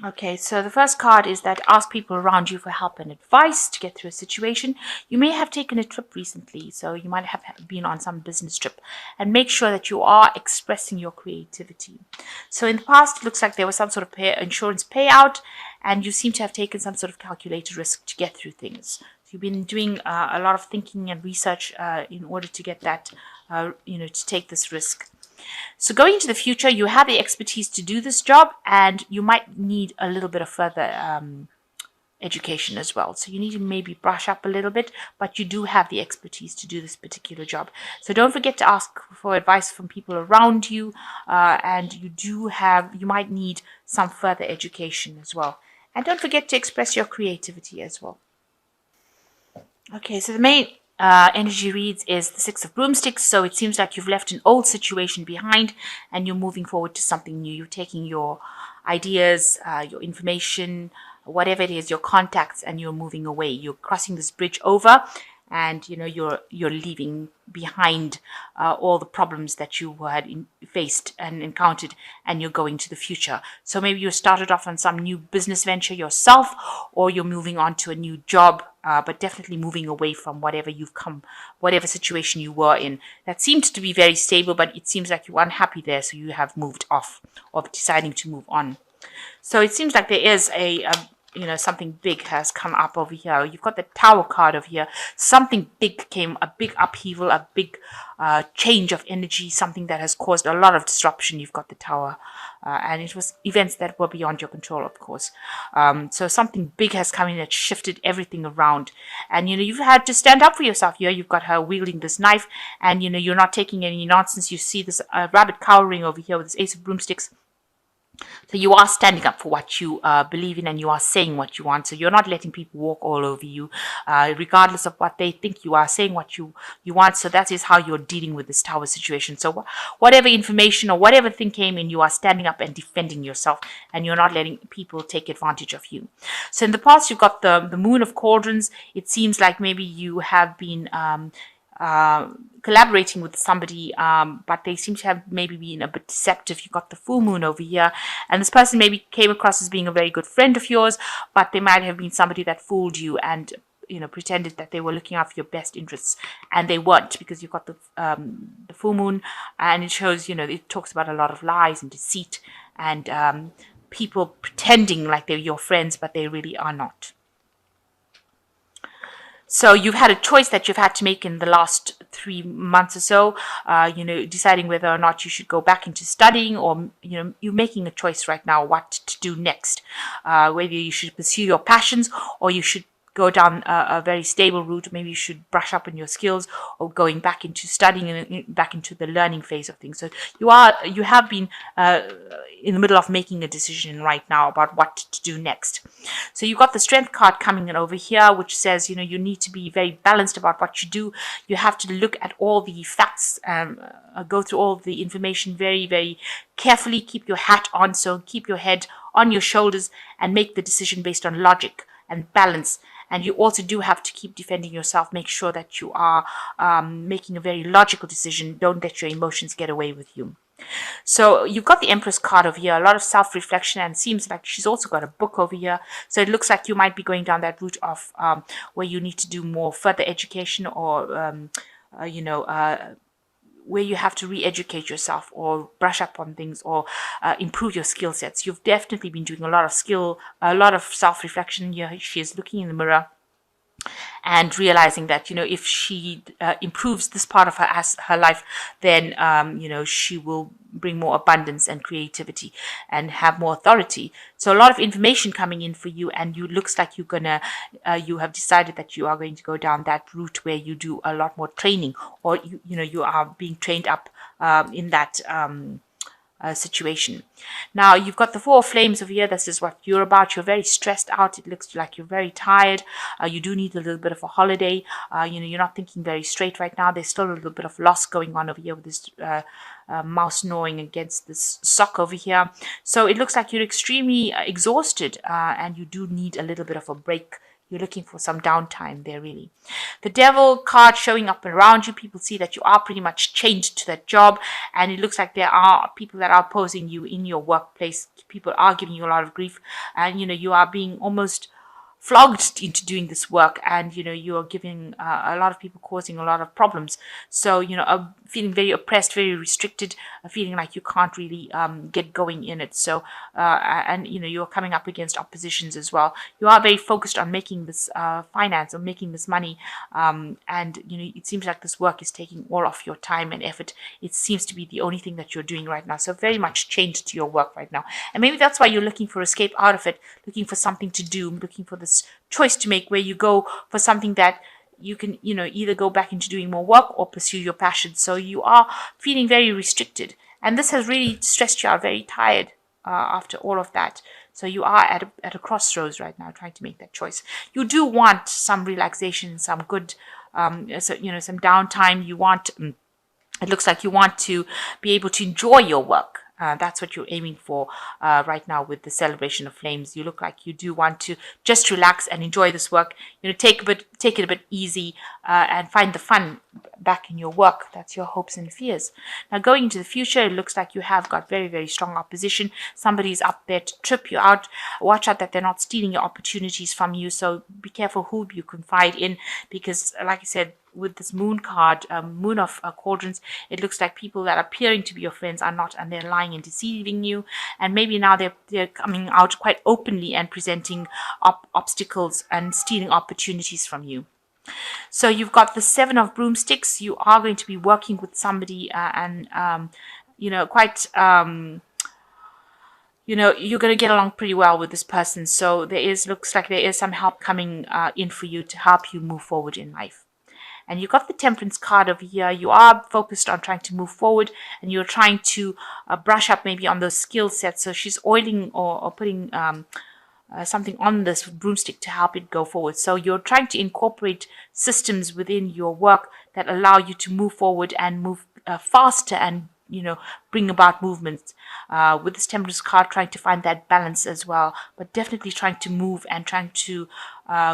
Okay, so the first card is that ask people around you for help and advice to get through a situation. You may have taken a trip recently, so you might have been on some business trip, and make sure that you are expressing your creativity. So in the past, it looks like there was some sort of insurance payout, and you seem to have taken some sort of calculated risk to get through things. So you've been doing a lot of thinking and research in order to get that, to take this risk. So going into the future, you have the expertise to do this job, and you might need a little bit of further education as well. So you need to maybe brush up a little bit, but you do have the expertise to do this particular job. So don't forget to ask for advice from people around you, and you might need some further education as well. And don't forget to express your creativity as well. Okay, so the main energy reads is the Six of Broomsticks. So it seems like you've left an old situation behind and you're moving forward to something new. You're taking your ideas, your information, whatever it is, your contacts, and you're moving away. You're crossing this bridge over, and you're leaving behind all the problems that you had faced and encountered, and you're going to the future. So maybe you started off on some new business venture yourself, or you're moving on to a new job, but definitely moving away from whatever situation you were in. That seemed to be very stable, but it seems like you're unhappy there, so you have moved off, or deciding to move on. So it seems like there is something big has come up over here. You've got the Tower card over here. Something big came, a big upheaval, a big change of energy, something that has caused a lot of disruption. You've got the Tower. And it was events that were beyond your control, of course. So something big has come in that shifted everything around. And, you've had to stand up for yourself here. You've got her wielding this knife, and, you're not taking any nonsense. You see this rabbit cowering over here with this Ace of Broomsticks. So you are standing up for what you believe in, and you are saying what you want. So you're not letting people walk all over you, regardless of what they think. You are saying what you want. So that is how you're dealing with this Tower situation. So whatever information or whatever thing came in, you are standing up and defending yourself, and you're not letting people take advantage of you. So in the past, you've got the Moon of Cauldrons. It seems like maybe you have been collaborating with somebody, but they seem to have maybe been a bit deceptive. You've got the Full Moon over here, and this person maybe came across as being a very good friend of yours, but they might have been somebody that fooled you and pretended that they were looking after your best interests, and they weren't, because you've got the Full Moon, and it shows, it talks about a lot of lies and deceit, and people pretending like they're your friends, but they really are not. So you've had a choice that you've had to make in the last 3 months or so, deciding whether or not you should go back into studying, or, you're making a choice right now what to do next, whether you should pursue your passions, or you should go down a very stable route. Maybe you should brush up on your skills, or going back into studying and back into the learning phase of things. So you have been in the middle of making a decision right now about what to do next. So you got the Strength card coming in over here, which says, you need to be very balanced about what you do. You have to look at all the facts, go through all the information very, very carefully. Keep your hat on, so keep your head on your shoulders and make the decision based on logic and balance. And you also do have to keep defending yourself. Make sure that you are making a very logical decision. Don't let your emotions get away with you. So you've got the Empress card over here, a lot of self-reflection, and seems like she's also got a book over here. So it looks like you might be going down that route of where you need to do more further education, or where you have to re-educate yourself, or brush up on things, or improve your skill sets. You've definitely been doing a lot of self-reflection. Here she is looking in the mirror and realizing that, if she improves this part of her life, then, she will bring more abundance and creativity and have more authority. So a lot of information coming in for you, and you looks like you have decided that you are going to go down that route where you do a lot more training, or you are being trained up in that situation. Now you've got the Four of Flames over here. This is what you're about. You're very stressed out. It looks like you're very tired. You do need a little bit of a holiday. You're not thinking very straight right now. There's still a little bit of loss going on over here with this mouse gnawing against this sock over here. So it looks like you're extremely exhausted, and you do need a little bit of a break. You're looking for some downtime there, really. The Devil card showing up around you. People see that you are pretty much chained to that job, and it looks like there are people that are opposing you in your workplace, people are giving you a lot of grief, and you are being almost flogged into doing this work, and you're giving a lot of people, causing a lot of problems. So feeling very oppressed, very restricted, feeling like you can't really get going in it. So and you're coming up against oppositions as well. You are very focused on making this finance, or making this money, and it seems like this work is taking all of your time and effort. It seems to be the only thing that you're doing right now, so very much chained to your work right now. And maybe that's why you're looking for escape out of it, looking for something to do, looking for this choice to make, where you go for something that you can either go back into doing more work or pursue your passion. So you are feeling very restricted, and this has really stressed you out, very tired after all of that. So you are at a crossroads right now, trying to make that choice. You do want some relaxation, some good some downtime. You want it looks like you want to be able to enjoy your work. That's what you're aiming for right now with the celebration of flames. You look like you do want to just relax and enjoy this work. Take it a bit easy, and find the fun back in your work. That's your hopes and fears. Now, going into the future, it looks like you have got very, very strong opposition. Somebody's up there to trip you out. Watch out that they're not stealing your opportunities from you. So be careful who you confide in, because, like I said, with this moon card, moon of cauldrons, it looks like people that are appearing to be your friends are not, and they're lying and deceiving you. And maybe now they're coming out quite openly and presenting obstacles and stealing opportunities from you. So you've got the 7 of broomsticks. You are going to be working with somebody, and quite you're going to get along pretty well with this person. So looks like there is some help coming in for you to help you move forward in life. And you got the Temperance card over here. You are focused on trying to move forward, and you're trying to brush up maybe on those skill sets. So she's oiling or putting something on this broomstick to help it go forward. So you're trying to incorporate systems within your work that allow you to move forward and move faster, and bring about movements. With this Temperance card, trying to find that balance as well, but definitely trying to move and trying to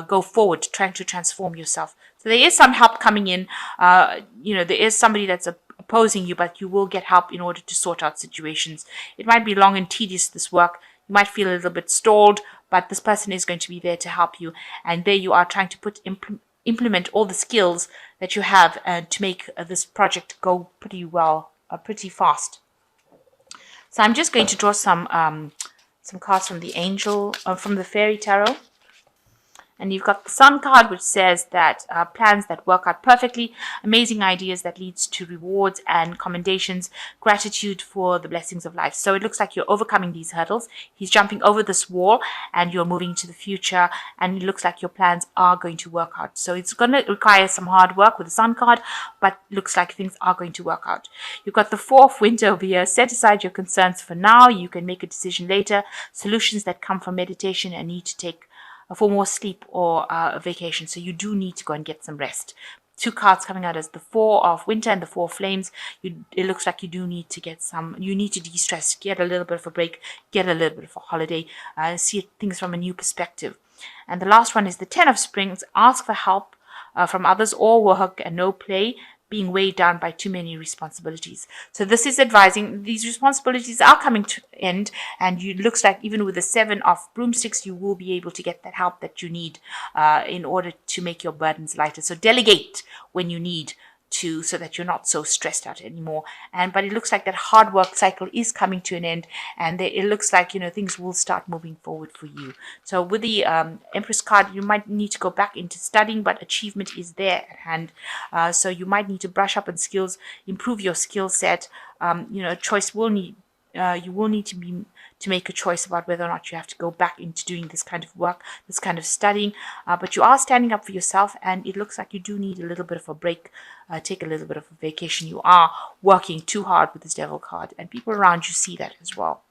go forward, trying to transform yourself. So there is some help coming in. There is somebody that's opposing you, but you will get help in order to sort out situations. It might be long and tedious, this work. You might feel a little bit stalled, but this person is going to be there to help you. And there you are, trying to implement all the skills that you have to make this project go pretty well, pretty fast. So I'm just going to draw some cards from from the Fairy Tarot. And you've got the Sun card, which says that plans that work out perfectly, amazing ideas that leads to rewards and commendations, gratitude for the blessings of life. So it looks like you're overcoming these hurdles. He's jumping over this wall, and you're moving to the future, and it looks like your plans are going to work out. So it's going to require some hard work with the Sun card, but looks like things are going to work out. You've got the 4 of Winter over here. Set aside your concerns for now. You can make a decision later. Solutions that come from meditation and need to take for more sleep or a vacation. So you do need to go and get some rest. 2 cards coming out as the 4 of Winter and the 4 of Flames. It looks like you do need to you need to de-stress, get a little bit of a break, get a little bit of a holiday, see things from a new perspective. And the last one is the 10 of Springs. Ask for help from others, or work and no play, being weighed down by too many responsibilities. So this is advising these responsibilities are coming to end, and it looks like even with the 7 of broomsticks, you will be able to get that help that you need in order to make your burdens lighter. So delegate when you need to, so that you're not so stressed out anymore. But it looks like that hard work cycle is coming to an end, and it looks like things will start moving forward for you. So with the Empress card, you might need to go back into studying, but achievement is there at hand. So you might need to brush up on skills, improve your skill set. Choice will need you will need to make a choice about whether or not you have to go back into doing this kind of work, this kind of studying. But you are standing up for yourself, and it looks like you do need a little bit of a break, take a little bit of a vacation. You are working too hard with this Devil card, and people around you see that as well.